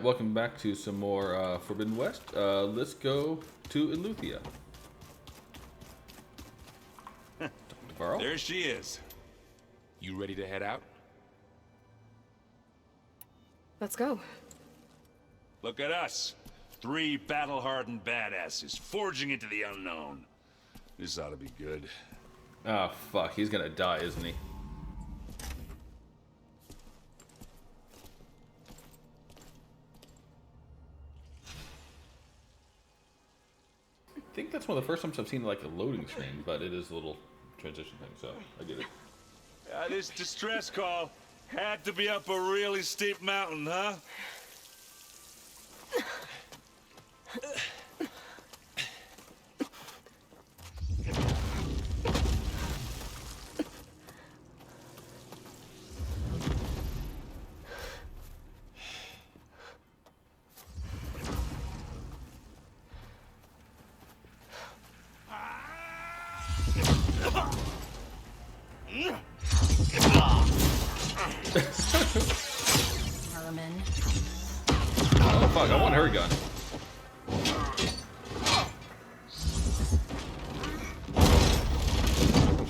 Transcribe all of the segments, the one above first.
Welcome back to some more Forbidden West. Let's go to ELEUTHIA. There she is. You ready to head out? Let's go. Look at us. Three battle-hardened badasses forging into the unknown. This ought to be good. Oh, fuck. He's gonna die, isn't he? I think that's one of the first times I've seen like a loading screen, but it is a little transition thing, so I get it. This distress call had to be up a really steep mountain, huh? Herman. Oh, fuck. I want her gun. Oh,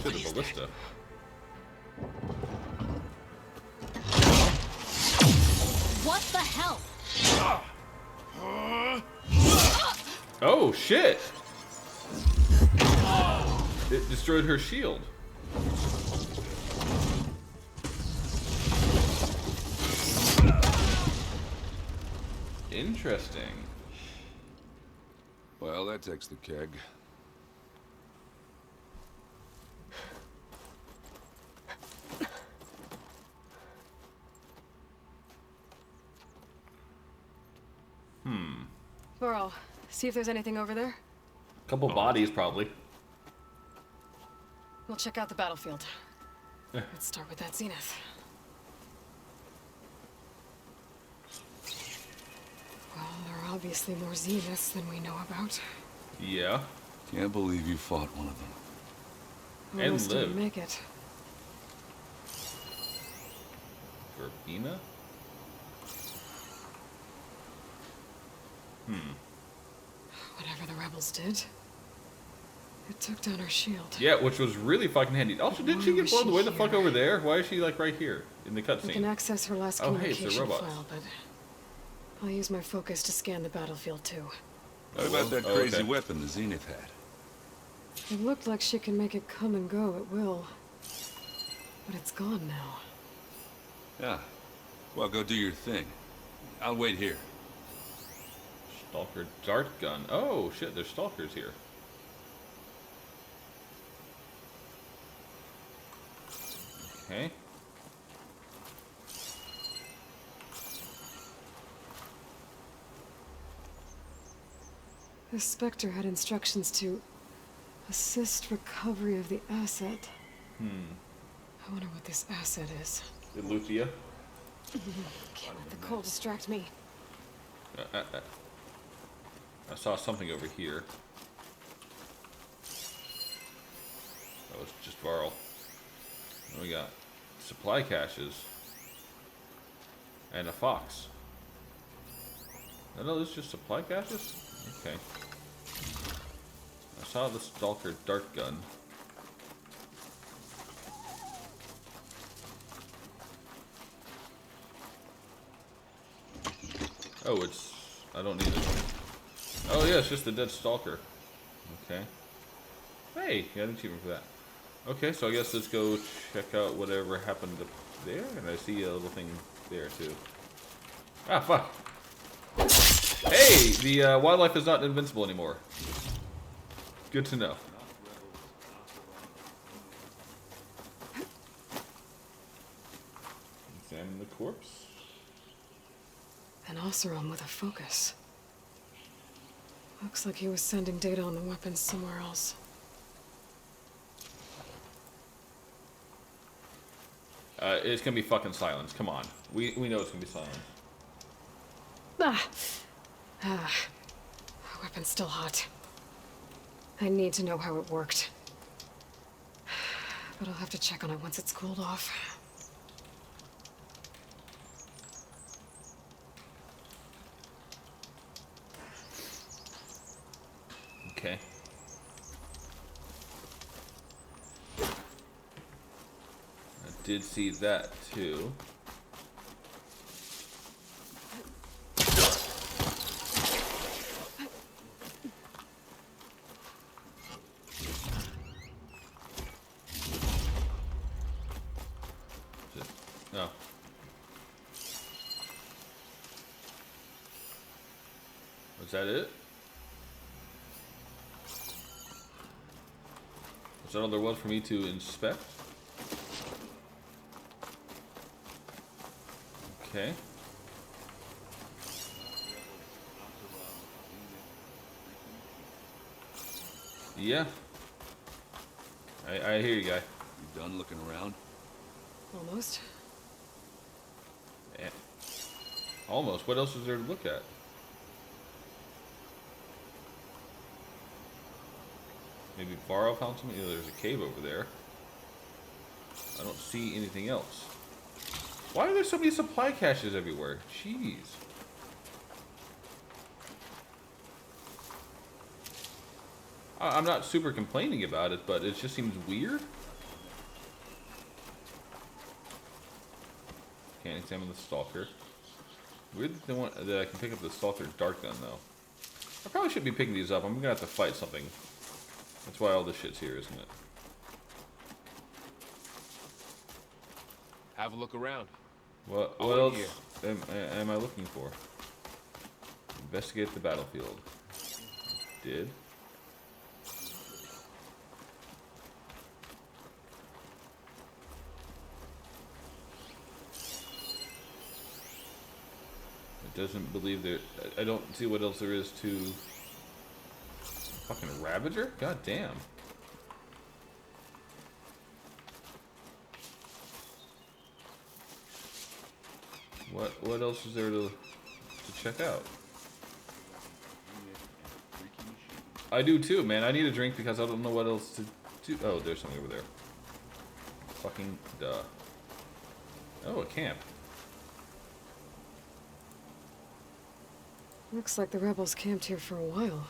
shit, a ballista. What the hell? Oh, shit! It destroyed her shield. Interesting. Well, that takes the keg. Burl, see if there's anything over there. Couple bodies, probably. We'll check out the battlefield. Let's start with that zenith. Well, there are obviously more zeniths than we know about. Yeah. Can't believe you fought one of them. And Almost didn't lived. make it. Verbena? Whatever the rebels did, it took down our shield. Yeah, which was really fucking handy. Also, didn't she Why get was blown she away the fuck here? over there? Why is she like right here in the We can cutscene? access her last Oh, hey, it's the communication robots. file, but I'll use my focus to scan the battlefield too. What about that Oh, crazy okay. weapon the Zenith had? It looked like she can make it come and go at will. But it's gone now. Yeah. Well, go do your thing. I'll wait here. Stalker dart gun. Oh shit, there's stalkers here. Okay. The Spectre had instructions to assist recovery of the asset. I wonder what this asset is. ELEUTHIA. Can't let the cold distract me. I saw something over here. That was just Varl. What do we got? Supply caches. And a fox. No, this is just supply caches? Okay. I saw the Stalker dart gun. Oh, it's... I don't need it. Oh yeah, it's just a dead Stalker. Okay. Hey, got an achievement for that. Okay, so I guess let's go check out whatever happened up there. And I see a little thing there too. Ah, fuck. Hey, the wildlife is not invincible anymore. Good to know. Examine the corpse. An Oseram with a focus. Looks like he was sending data on the weapons somewhere else. It's gonna be fucking silence. Come on. We know it's gonna be silence. Ah. Weapon's still hot. I need to know how it worked. But I'll have to check on it once it's cooled off. Okay. I did see that too. No. Was that it? Is that all there was for me to inspect? Okay. Yeah. I hear you, guy. You done looking around? Almost. Eh. Almost. What else is there to look at? Maybe Varro found something? Yeah, there's a cave over there. I don't see anything else. Why are there so many supply caches everywhere? Jeez. I'm not super complaining about it, but it just seems weird. Can't examine the stalker. Weird that, that I can pick up the stalker dart gun, though. I probably shouldn't be picking these up. I'm gonna have to fight something. That's why all this shit's here, isn't it? Have a look around. What I'll else wait am I looking for? Investigate the battlefield. Did. It doesn't believe there. I don't see what else there is to. Fucking Ravager? God damn. What else is there to check out? I do too, man. I need a drink because I don't know what else to do. Oh, there's something over there. Fucking duh. Oh, a camp. Looks like the rebels camped here for a while.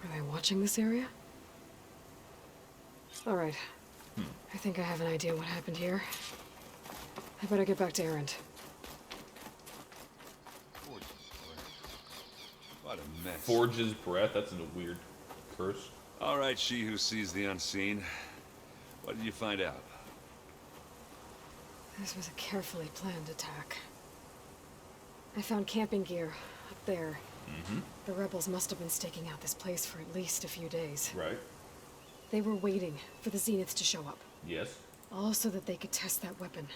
Are they watching this area? Alright. I think I have an idea what happened here. I better get back to Erend. What a mess. Forge's breath. That's a weird curse. All right, she who sees the unseen. What did you find out? This was a carefully planned attack. I found camping gear up there. The rebels must have been staking out this place for at least a few days. Right. They were waiting for the Zeniths to show up. Yes. All so that they could test that weapon.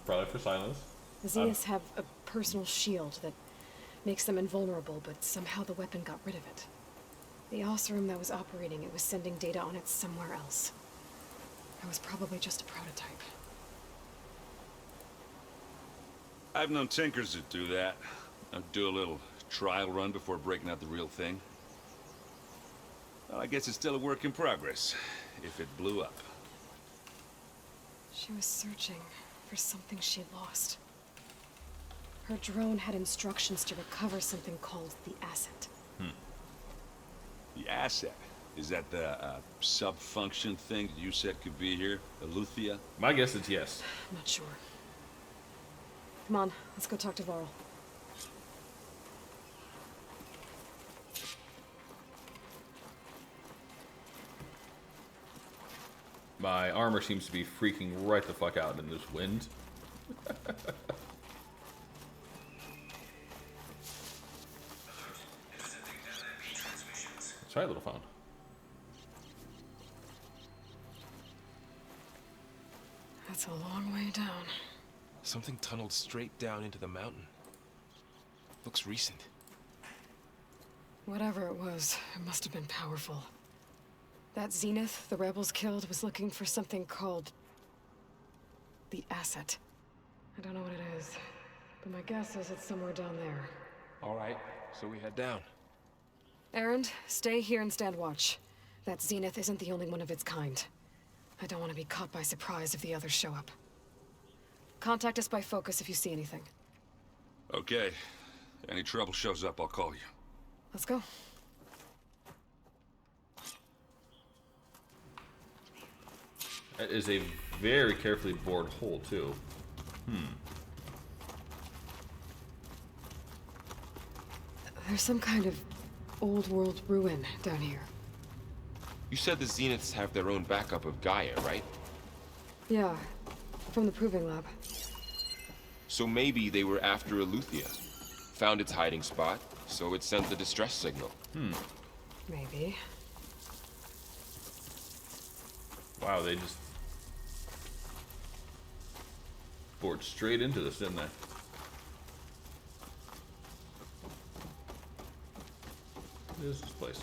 Probably for silence. The Zeniths have a personal shield that makes them invulnerable, but somehow the weapon got rid of it. The Oseram that was operating it was sending data on it somewhere else. It was probably just a prototype. I've known tinkers that do that. I'll do a little trial run before breaking out the real thing. Well, I guess it's still a work in progress, if it blew up. She was searching for something she lost. Her drone had instructions to recover something called the asset. The asset? Is that the sub-function thing that you said could be here? ELEUTHIA? My guess is yes. I'm not sure. Come on, let's go talk to Varl. My armor seems to be freaking right the fuck out in this wind. That's right, little phone. That's a long way down. Something tunneled straight down into the mountain. Looks recent. Whatever it was, it must have been powerful. That Zenith the rebels killed was looking for something called the asset. I don't know what it is, but my guess is it's somewhere down there. All right, so we head down. Erend, stay here and stand watch. That Zenith isn't the only one of its kind. I don't want to be caught by surprise if the others show up. Contact us by focus if you see anything. Okay. Any trouble shows up, I'll call you. Let's go. That is a very carefully bored hole, too. There's some kind of old world ruin down here. You said the Zeniths have their own backup of Gaia, right? Yeah, from the proving lab. So maybe they were after ELEUTHIA. Found its hiding spot, so it sent the distress signal. Maybe. Wow, they just bored straight into this, didn't they? What is this place?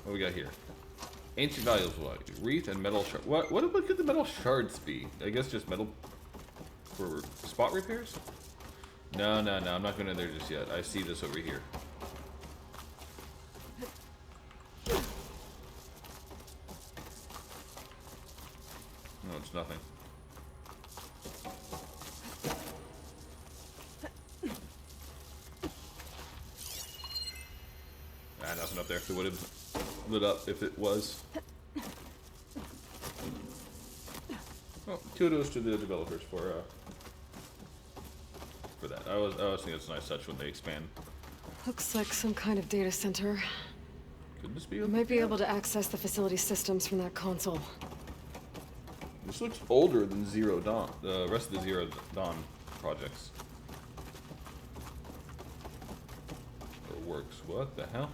What we got here? Ancient valuables, what? Wreath and metal shard. What could the metal shards be? I guess just metal for spot repairs? No, I'm not going in there just yet. I see this over here. No, it's nothing. Nothing up there. It would have lit up if it was. Well, kudos to the developers for that. I was thinking it's a nice touch when they expand. Looks like some kind of data center. Could this be? You might be able to access the facility systems from that console. This looks older than Zero Dawn. The rest of the Zero Dawn projects. Or works. What the hell?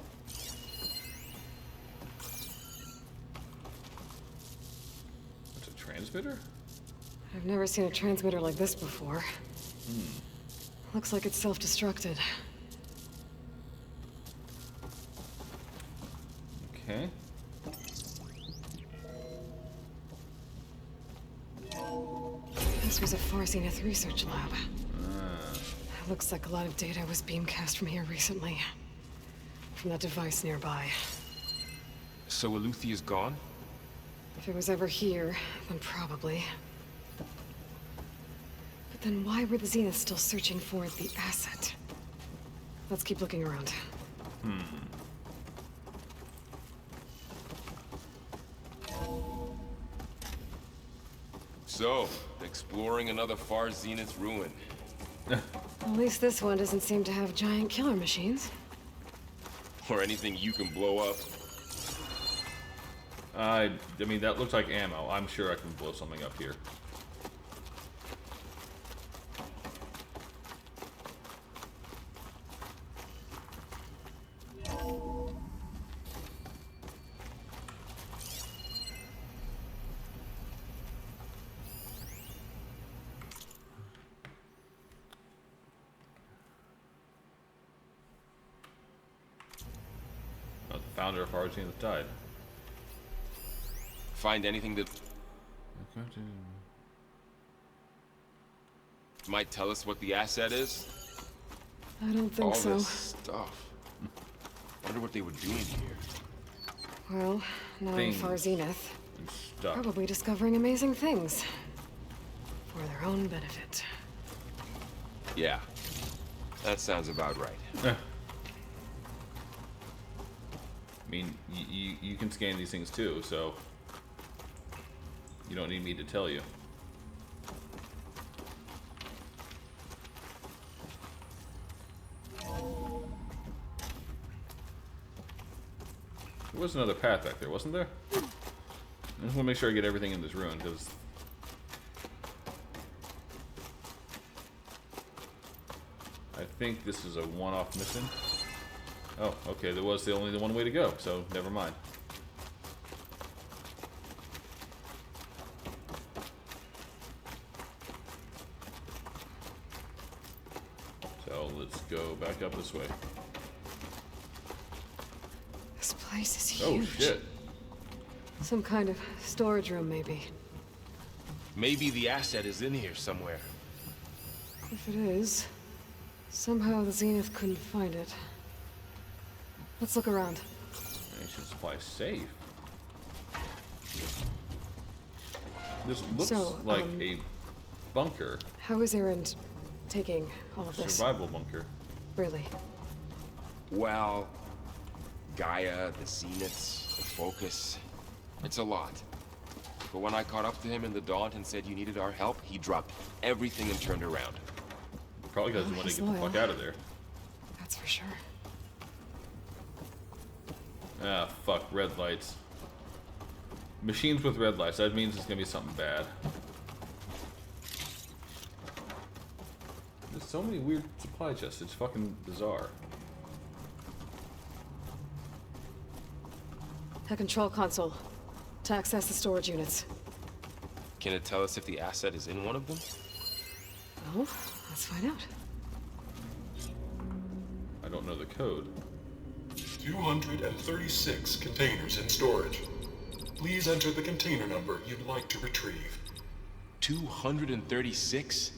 It's a transmitter? I've never seen a transmitter like this before. Looks like it's self-destructed. Okay. This was a Far Zenith research lab. Looks like a lot of data was beamcast from here recently. From that device nearby. So ELEUTHIA's gone? If it was ever here, then probably. But then why were the Zeniths still searching for the asset? Let's keep looking around. So, exploring another Far Zenith ruin. At least this one doesn't seem to have giant killer machines. Or anything you can blow up. I mean, that looks like ammo. I'm sure I can blow something up here. Oh, the founder of Far Zenith died. Find anything that might tell us what the asset is? I don't think All so. this stuff. Wonder what they were doing here. Well, now Things. Far Zenith. And stuff. Probably discovering amazing things. For their own benefit. Yeah, that sounds about right. I mean, you can scan these things too, so you don't need me to tell you. There was another path back there, wasn't there? I just want to make sure I get everything in this ruin, because I think this is a one-off mission. Oh, okay, there was only the one way to go, so never mind. So let's go back up this way. This place is Oh huge. shit. Some kind of storage room, maybe. Maybe the asset is in here somewhere. If it is, somehow the Zenith couldn't find it. Let's look around. Ancient supply safe. This looks So, like a bunker. How is Erend taking all of this? Survival bunker. Really? Well, Gaia, the Zeniths, the Focus. It's a lot. But when I caught up to him in the Daunt and said you needed our help, he dropped everything and turned around. Probably because he wanted to get the fuck out of there. That's for sure. Ah, fuck, red lights. Machines with red lights, that means it's gonna be something bad. There's so many weird supply chests, it's fucking bizarre. A control console. To access the storage units. Can it tell us if the asset is in one of them? Oh, let's find out. I don't know the code. 236 containers in storage. Please enter the container number you'd like to retrieve. 236?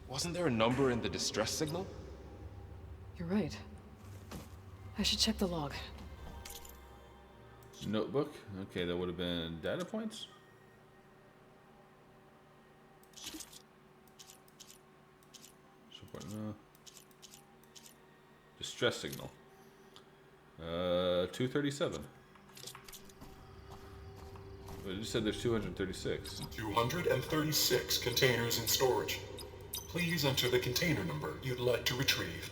Wasn't there a number in the distress signal? You're right. I should check the log. Notebook? Okay, that would have been data points? Support, no. Distress signal. 237. Well, you said there's 236. 236 containers in storage. Please enter the container number you'd like to retrieve.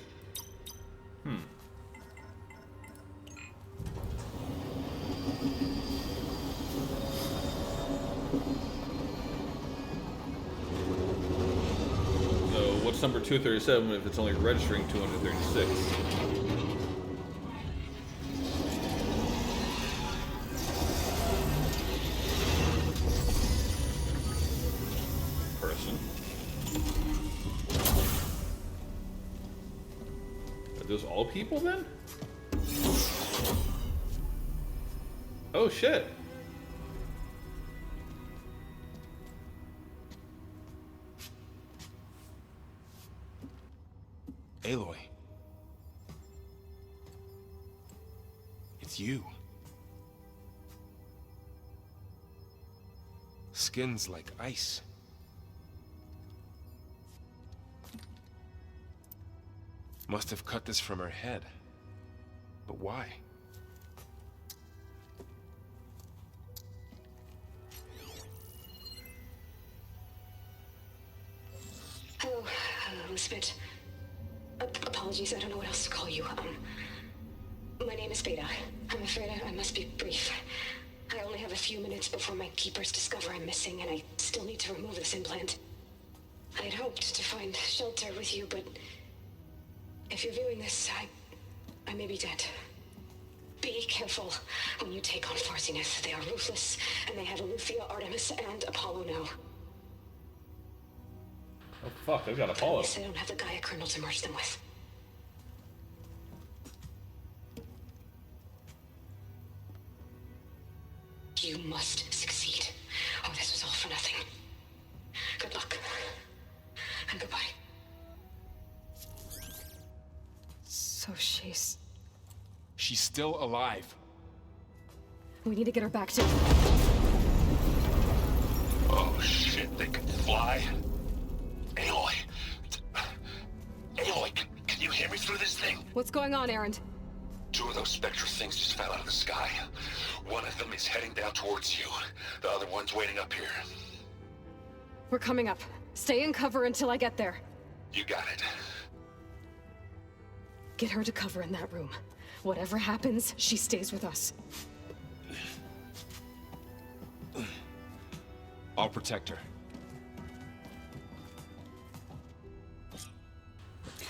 So what's number 237 if it's only registering 236? Person. Are those all people then? Oh shit. Aloy. It's you. Skin's like ice. Must have cut this from her head. But why? Hello, Elizabeth. Apologies, I don't know what else to call you. My name is Beta. I'm afraid I must be brief. I only have a few minutes before my keepers discover I'm missing, and I still need to remove this implant. I had hoped to find shelter with you, but if you're viewing this, I may be dead. Be careful when you take on Far Zenith. They are ruthless, and they have ELEUTHIA, Artemis, and Apollo now. Oh fuck, I've got Apollo. At least I don't have the Gaia kernel to merge them with. You must succeed. Oh, this was all for nothing. Good luck. And goodbye. So she's... She's still alive. We need to get her back to... Oh shit, they can fly? Aloy! Aloy, can you hear me through this thing? What's going on, Erend? Two of those spectral things just fell out of the sky. One of them is heading down towards you. The other one's waiting up here. We're coming up. Stay in cover until I get there. You got it. Get her to cover in that room. Whatever happens, she stays with us. I'll protect her.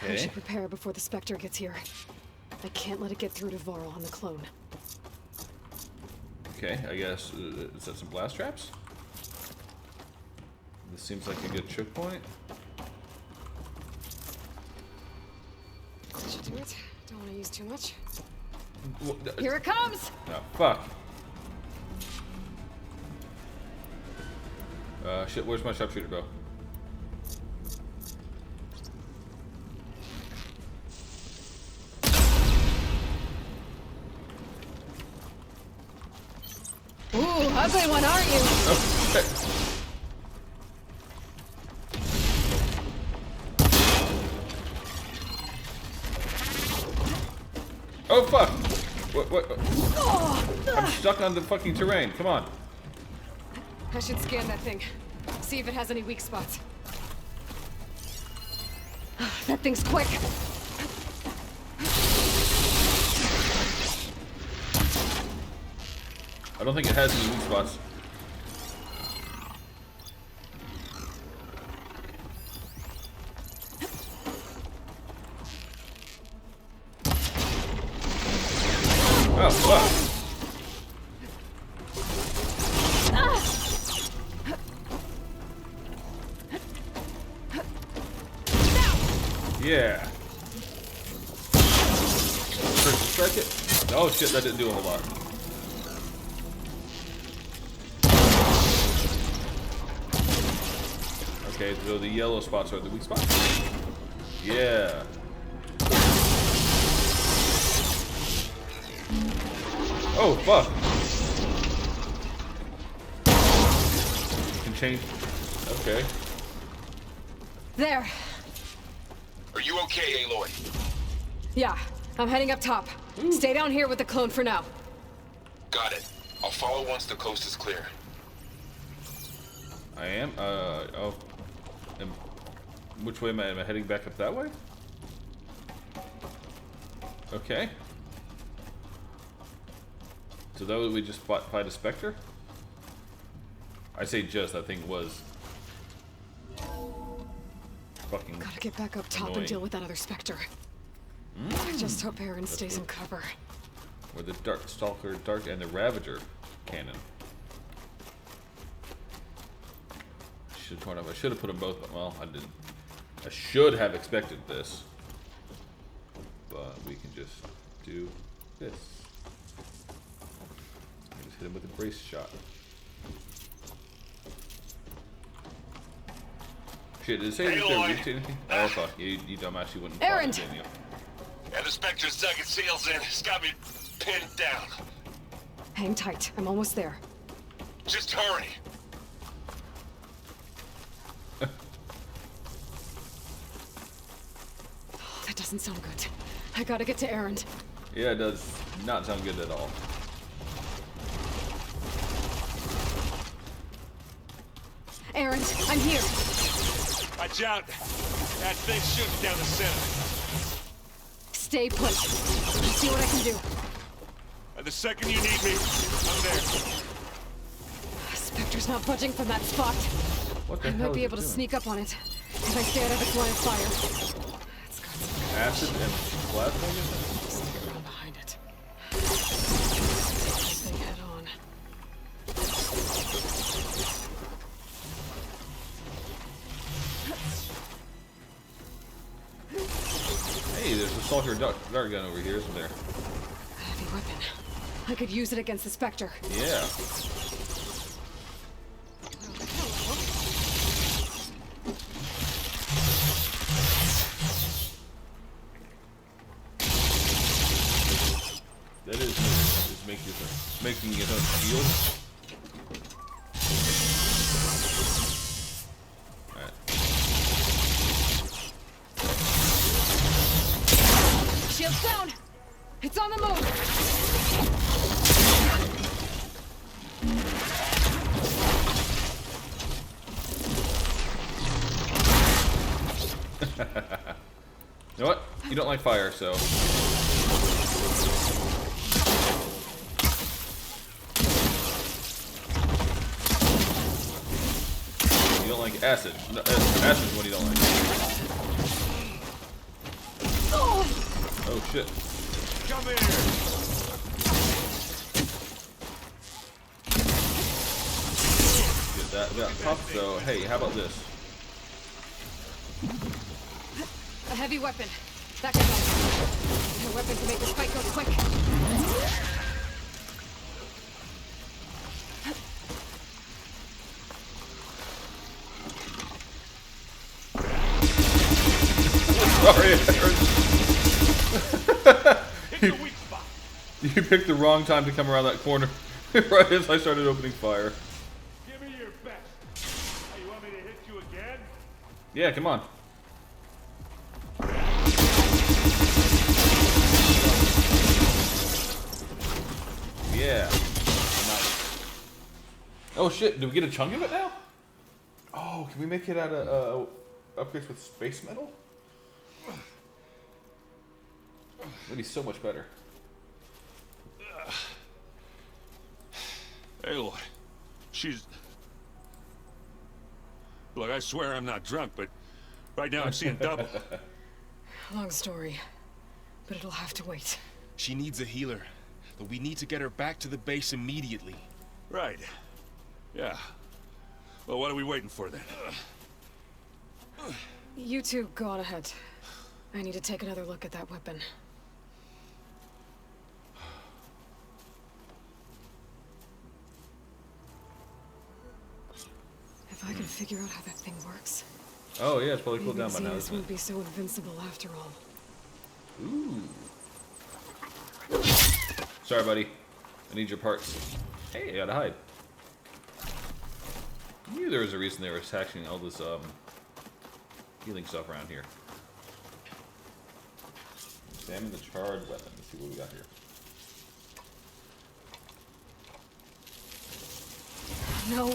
I Okay. should prepare before the Spectre gets here. I can't let it get through to Varl on the clone. Okay, I guess, is that some blast traps? This seems like a good choke point. That should do it. Don't want to use too much. What, Here it comes! oh, fuck. Shit, where's my sharpshooter bow? Ooh, ugly one, aren't you? Oh, shit. Oh, fuck. What? I'm stuck on the fucking terrain. Come on. I should scan that thing. See if it has any weak spots. That thing's quick. I don't think it has any weak spots. Oh, fuck. Yeah. First strike it. Oh shit, that didn't do a whole lot. Okay, so the yellow spots are the weak spots. Yeah. Oh, fuck. You can change. Okay. There. Are you okay, Aloy? Yeah, I'm heading up top. Stay down here with the clone for now. Got it. I'll follow once the coast is clear. I am? Oh. Which way am I? Am I heading back up that way? Okay. So that way we just fight a Spectre? I say just, that thing was fucking Gotta get back up top annoying. and deal with that other Spectre. I just hope Aaron stays in cover. Or the Dark Stalker, Dark, and the Ravager cannon. I should have put them both, but well, I didn't. I should have expected this. But we can just do this. I just hit him with a brace shot. Shit, did it say Hey, that they're Lloyd. weak to anything? Oh fuck, you dumbass, you wouldn't Aaron! fucking, didn't you? And the Spectre's dug its heels in. It's got me pinned down. Hang tight, I'm almost there. Just hurry. That doesn't sound good. I gotta get to Aaron. Yeah, it does not sound good at all. Aaron, I'm here. Watch out. That thing shoots down the center. Stay put. See what I can do. And the second you need me, I'm there. Spectre's not budging from that spot. What the I hell might is be it able to doing? sneak up on it if I stay out of its line of fire. It's got some Acid and plasma? I guess? sneak around behind it. Stay head on. Hey, there's a Salter dart gun over here, isn't there? A heavy weapon. I could use it against the Spectre. Yeah. That is making his own shield. Alright. Shield's down! It's on the move! You know what? You don't like fire, so. You don't like acid. No, acid is what you don't like. Oh shit. Come here. Get that tough, so hey, how about this? A heavy weapon. That can help. A weapon to make this fight go quick. Sorry, Hit the weak spot. you picked the wrong time to come around that corner right as I started opening fire. Give me your best. Hey, you want me to hit you again? Yeah, come on. Oh shit, do we get a chunk of it now? Oh, can we make it out of upgrades with space metal? That'd be so much better. Aloy, she's... Look, I swear I'm not drunk, but right now I'm seeing double. Long story, but it'll have to wait. She needs a healer, but we need to get her back to the base immediately. Right. Yeah. Well, what are we waiting for then? You two go on ahead. I need to take another look at that weapon. If I can figure out how that thing works, Oh yeah, it's probably cooled maybe down by now, Zenith isn't won't it? be so invincible after all. Ooh. Sorry, buddy. I need your parts. Hey, I gotta hide. I knew there was a reason they were attaching all this healing stuff around here. Examine the charred weapon. Let's see what we got here. No.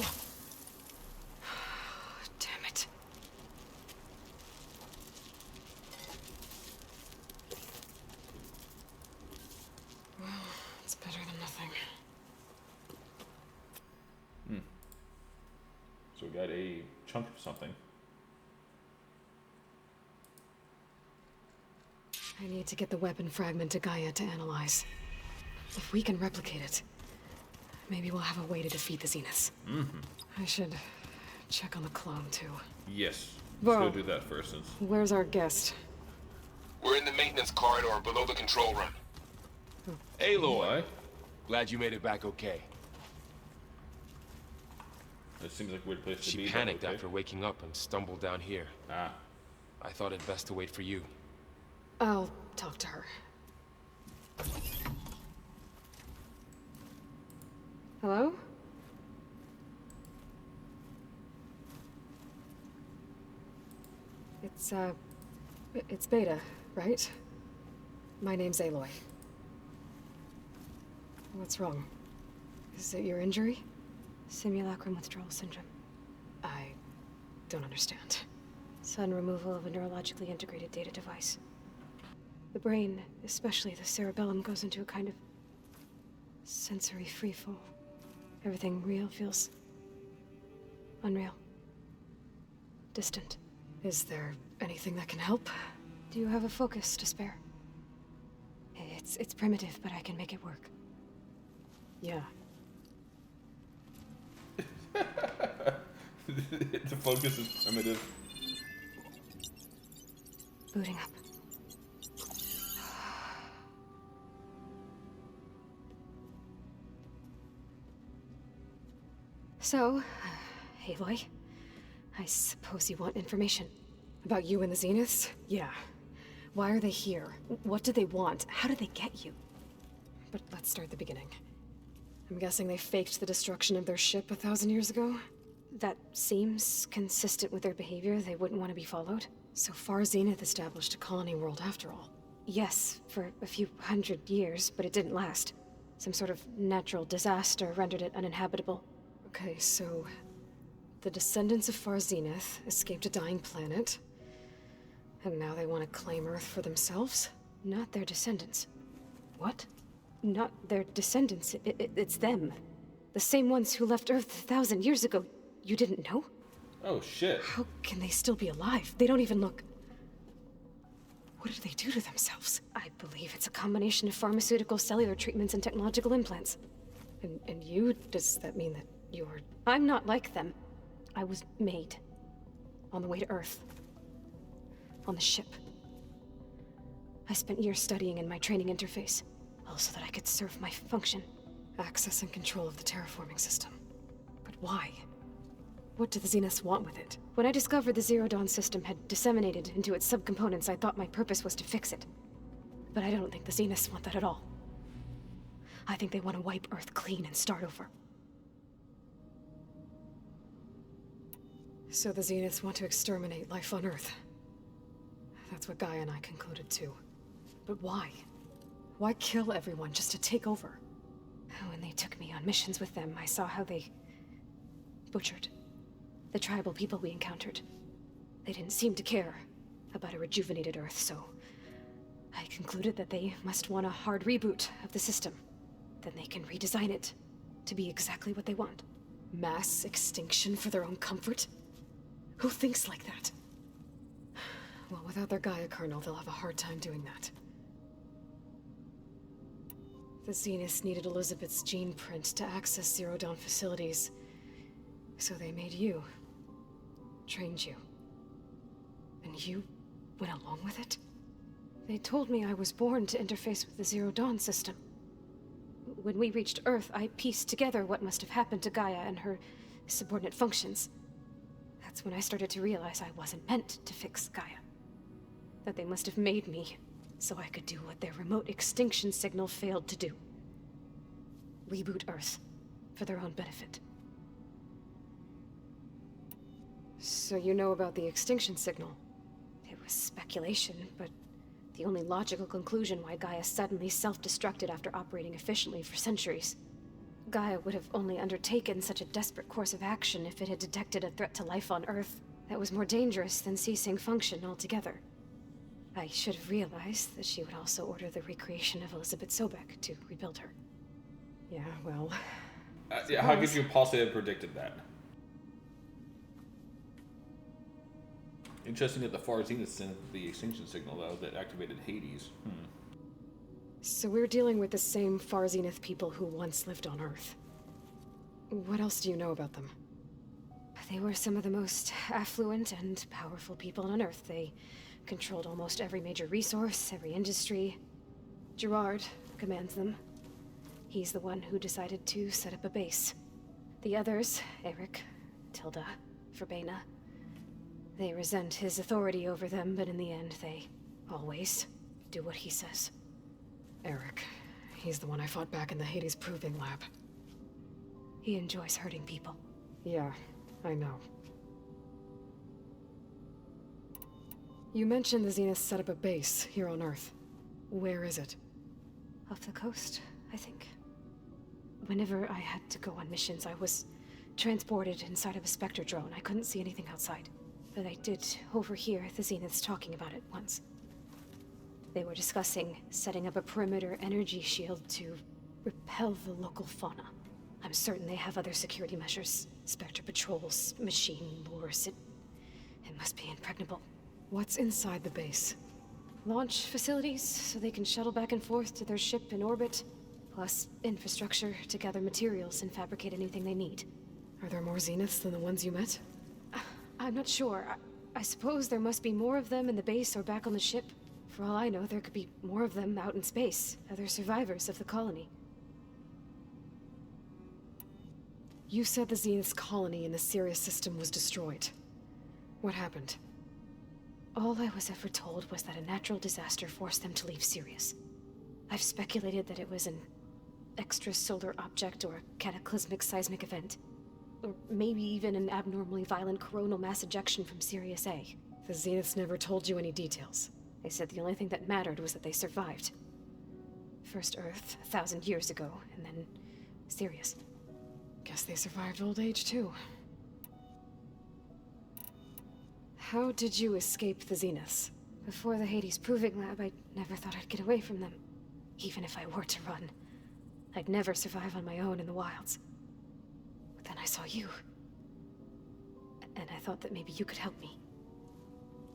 Damn it. Well, it's better than nothing. So we got a chunk of something. I need to get the weapon fragment to Gaia to analyze. If we can replicate it, maybe we'll have a way to defeat the Zeniths. I should check on the clone, too. Yes. Let's Whoa. go do that first. Since... Where's our guest? We're in the maintenance corridor below the control room. Aloy, Why? glad you made it back okay. It seems like a weird place to She be. but panicked okay. after waking up and stumbled down here. Ah. I thought it best to wait for you. I'll talk to her. Hello? It's Beta, right? My name's Aloy. What's wrong? Is it your injury? Simulacrum withdrawal syndrome. I don't understand. Sudden removal of a neurologically integrated data device. The brain, especially the cerebellum, goes into a kind of sensory freefall. Everything real feels unreal. Distant. Is there anything that can help? Do you have a focus to spare? It's primitive, but I can make it work. Yeah. The focus is primitive. Booting up. So, Aloy, I suppose you want information. About you and the Zeniths? Yeah. Why are they here? What do they want? How did they get you? But let's start at the beginning. I'm guessing they faked the destruction of their ship 1,000 years ago? That seems consistent with their behavior. They wouldn't want to be followed. So far, Zenith established a colony world after all. Yes, for a few hundred years, but it didn't last. Some sort of natural disaster rendered it uninhabitable. Okay, so... the descendants of Far Zenith escaped a dying planet, and now they want to claim Earth for themselves? Not their descendants. What? Not their descendants. It's them. The same ones who left Earth 1,000 years ago. You didn't know? Oh shit. How can they still be alive? They don't even look... What did they do to themselves? I believe it's a combination of pharmaceutical, cellular treatments, and technological implants. And you? Does that mean that you're... I'm not like them. I was made. On the way to Earth. On the ship. I spent years studying in my training interface, all so that I could serve my function. Access and control of the terraforming system. But why? What do the Zeniths want with it? When I discovered the Zero Dawn system had disseminated into its subcomponents, I thought my purpose was to fix it. But I don't think the Zeniths want that at all. I think they want to wipe Earth clean and start over. So the Zeniths want to exterminate life on Earth. That's what Gaia and I concluded too. But why? Why kill everyone just to take over? When they took me on missions with them, I saw how they butchered. The tribal people we encountered. They didn't seem to care about a rejuvenated Earth, so I concluded that they must want a hard reboot of the system. Then they can redesign it to be exactly what they want. Mass extinction for their own comfort? Who thinks like that? Well, without their Gaia kernel, they'll have a hard time doing that. The Zeniths needed Elizabeth's gene print to access Zero Dawn facilities. So they made you. Trained you. And you went along with it? They told me I was born to interface with the Zero Dawn system. When we reached Earth, I pieced together what must have happened to Gaia and her subordinate functions. That's when I started to realize I wasn't meant to fix Gaia. That they must have made me so I could do what their remote extinction signal failed to do. Reboot Earth for their own benefit. So you know about the extinction signal? It was speculation, but the only logical conclusion why Gaia suddenly self-destructed after operating efficiently for centuries. Gaia would have only undertaken such a desperate course of action if it had detected a threat to life on Earth that was more dangerous than ceasing function altogether. I should have realized that she would also order the recreation of Elizabeth Sobek to rebuild her. Yeah, well... How could you possibly have predicted that? Interesting that the Far Zenith sent the extinction signal, though, that activated Hades. So we're dealing with the same Far Zenith people who once lived on Earth. What else do you know about them? They were some of the most affluent and powerful people on Earth. They controlled almost every major resource, every industry. Gerard commands them. He's the one who decided to set up a base. The others, Eric, Tilda, Verbena, they resent his authority over them, but in the end, they always do what he says. Eric. He's the one I fought back in the Hades Proving Lab. He enjoys hurting people. Yeah, I know. You mentioned the Zeniths set up a base here on Earth. Where is it? Off the coast, I think. Whenever I had to go on missions, I was transported inside of a Spectre drone. I couldn't see anything outside. But I did overhear the Zeniths talking about it once. They were discussing setting up a perimeter energy shield to repel the local fauna. I'm certain they have other security measures. Spectre patrols, machine lures. It must be impregnable. What's inside the base? Launch facilities, so they can shuttle back and forth to their ship in orbit. Plus infrastructure to gather materials and fabricate anything they need. Are there more Zeniths than the ones you met? I'm not sure. I suppose there must be more of them in the base or back on the ship. For all I know, there could be more of them out in space, other survivors of the colony. You said the Zenith's colony in the Sirius system was destroyed. What happened? All I was ever told was that a natural disaster forced them to leave Sirius. I've speculated that it was an extrasolar object or a cataclysmic seismic event. Or maybe even an abnormally violent coronal mass ejection from Sirius A. The Zeniths never told you any details. They said the only thing that mattered was that they survived. First Earth, 1,000 years ago, and then Sirius. Guess they survived old age, too. How did you escape the Zeniths? Before the Hades Proving Lab, I never thought I'd get away from them. Even if I were to run, I'd never survive on my own in the wilds. But then I saw you. And I thought that maybe you could help me.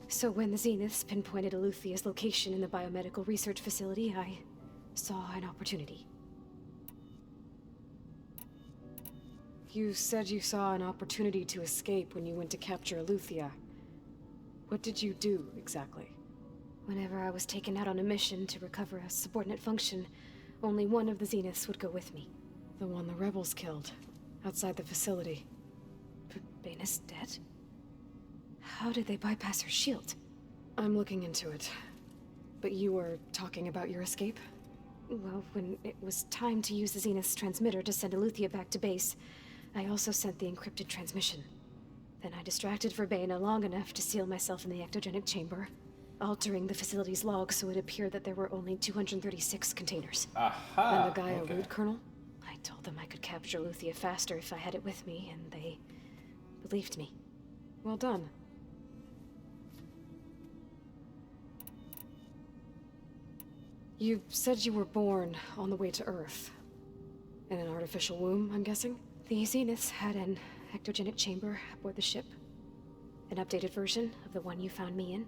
So when the Zeniths pinpointed ELEUTHIA's location in the biomedical research facility, I saw an opportunity. You said you saw an opportunity to escape when you went to capture ELEUTHIA. What did you do, exactly? Whenever I was taken out on a mission to recover a subordinate function, only one of the Zeniths would go with me. The one the rebels killed, outside the facility. Verbena's dead? How did they bypass her shield? I'm looking into it. But you were talking about your escape? Well, when it was time to use the Zenith's transmitter to send ELEUTHIA back to base, I also sent the encrypted transmission. Then I distracted Verbena long enough to seal myself in the ectogenic chamber, altering the facility's log so it appeared that there were only 236 containers. Aha! And the Gaia root kernel? I told them I could capture ELEUTHIA faster if I had it with me, and they believed me. Well done. You said you were born on the way to Earth. In an artificial womb, I'm guessing? The Zeniths had an ectogenic chamber aboard the ship. An updated version of the one you found me in.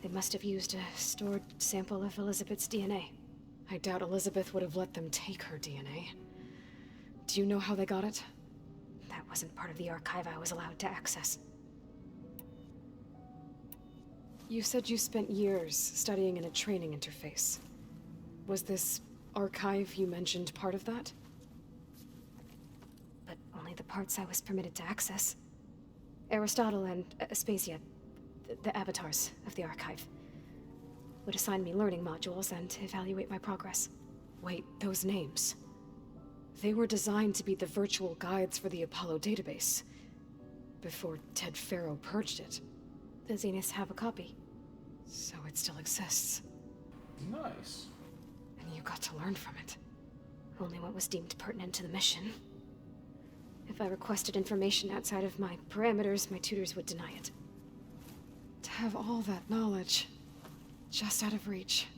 They must have used a stored sample of Elizabeth's DNA. I doubt Elizabeth would have let them take her DNA. Do you know how they got it? That wasn't part of the archive I was allowed to access. You said you spent years studying in a training interface. Was this archive you mentioned part of that? But only the parts I was permitted to access. Aristotle and Aspasia, the avatars of the archive, would assign me learning modules and evaluate my progress. Wait, those names. They were designed to be the virtual guides for the Apollo database. Before Ted Faro purged it. The Zeniths have a copy. So it still exists. Nice. And you got to learn from it. Only what was deemed pertinent to the mission. If I requested information outside of my parameters, my tutors would deny it. To have all that knowledge, just out of reach.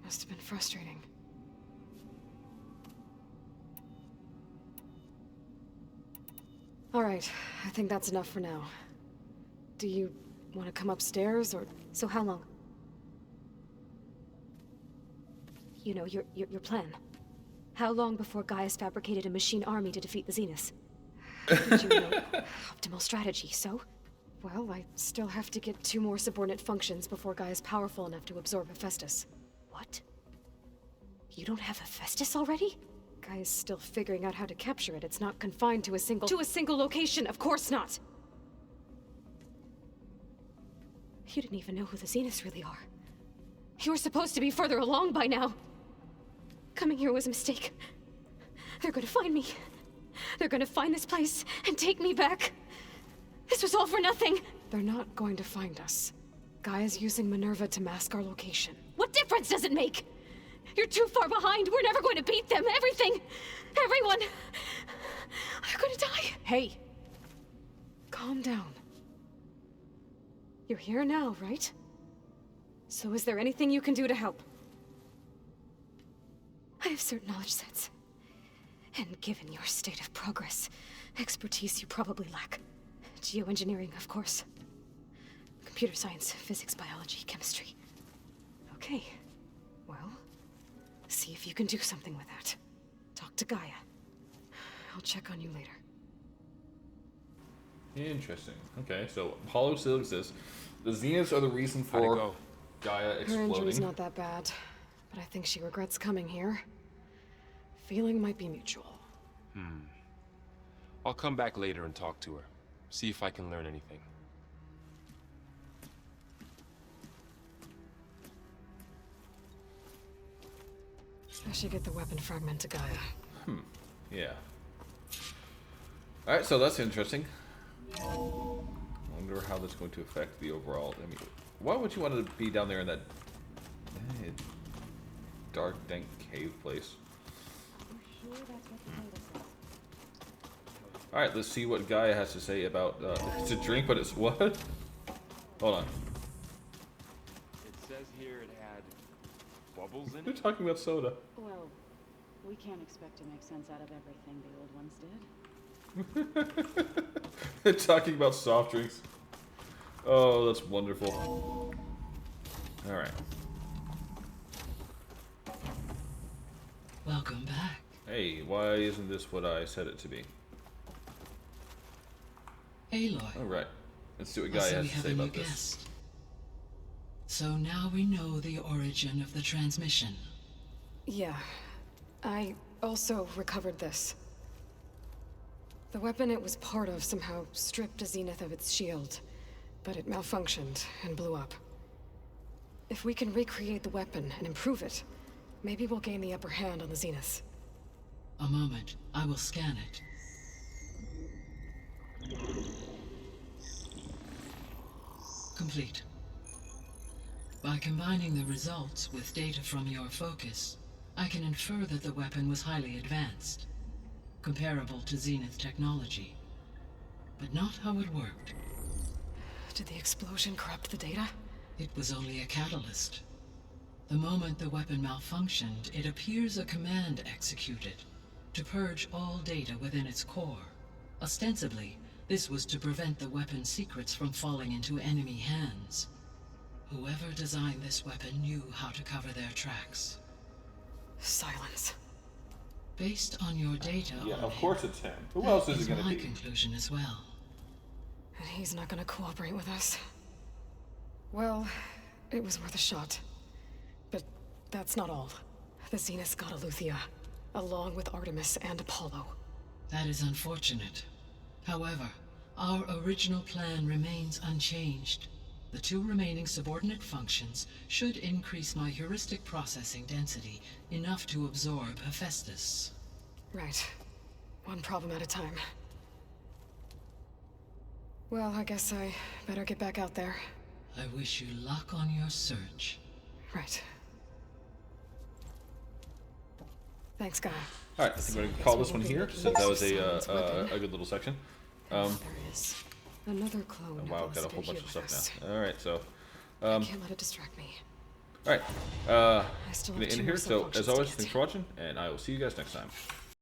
Must have been frustrating. All right, I think that's enough for now. Do you want to come upstairs, or... So how long? You know, your plan. How long before Gaius fabricated a machine army to defeat the Zeniths? Did you know? Optimal strategy, so? Well, I still have to get 2 more subordinate functions before Gaia's powerful enough to absorb Hephaestus. What? You don't have Hephaestus already? Gaia's still figuring out how to capture it. It's not confined to a single... To a single location, of course not! You didn't even know who the Zeniths really are. You were supposed to be further along by now. Coming here was a mistake. They're gonna find me. They're gonna find this place and take me back. This was all for nothing. They're not going to find us. Gaia's using Minerva to mask our location. What difference does it make? You're too far behind. We're never going to beat them. Everything. Everyone. They're gonna die. Hey. Calm down. You're here now, right? So is there anything you can do to help? I have certain knowledge sets. And given your state of progress, expertise you probably lack. Geoengineering, of course. Computer science, physics, biology, chemistry. Okay. Well, see if you can do something with that. Talk to Gaia. I'll check on you later. Interesting. Okay, so Apollo still exists. The Zeniths are the reason for Gaia Her exploding. injury's not that bad, but I think she regrets coming here. Feeling might be mutual. I'll come back later and talk to her. See if I can learn anything. I should get the weapon fragment to Gaia. Yeah. Alright, so that's interesting. I wonder how that's going to affect the overall... I mean, why would you want to be down there in that dark, dank cave place? Alright, let's see what Gaia has to say about... it's a drink, but it's what? Hold on. It says here it had bubbles in They're it? talking about soda. Well, we can't expect to make sense out of everything the old ones did. They're talking about soft drinks. Oh, that's wonderful. Alright. Welcome back. Hey, why isn't this what I said it to be? Aloy. Alright. Let's see what I Gaia see has we to have say a new about this. guest. So now we know the origin of the transmission. Yeah. I also recovered this. The weapon it was part of somehow stripped a Zenith of its shield, but it malfunctioned and blew up. If we can recreate the weapon and improve it, maybe we'll gain the upper hand on the Zeniths. A moment. I will scan it. Complete. By combining the results with data from your focus, I can infer that the weapon was highly advanced. comparable to Zenith technology. But not how it worked. Did the explosion corrupt the data? It was only a catalyst. The moment the weapon malfunctioned, it appears a command executed to purge all data within its core. Ostensibly, this was to prevent the weapon's secrets from falling into enemy hands. Whoever designed this weapon knew how to cover their tracks. Silence. Based on your data Yeah, on of him, course it's him. Who else is that it going to my be? conclusion as well. And he's not gonna cooperate with us. Well, it was worth a shot. But that's not all. The Zeniths got ELEUTHIA, along with Artemis and Apollo. That is unfortunate. However, our original plan remains unchanged. The 2 remaining subordinate functions should increase my heuristic processing density enough to absorb Hephaestus. Right. One problem at a time. Well, I guess I better get back out there. I wish you luck on your search. Right. Thanks, Guy. Alright, I think we're going to call this one here, since that was a good little section. There is another clone. Oh, wow, of got a whole bunch of Elizabeth. stuff now. Alright, so... I can't let it distract me. Alright, I still gonna have end 2 here. more So, sub-functions as to always, get thanks to. for watching, and I will see you guys next time.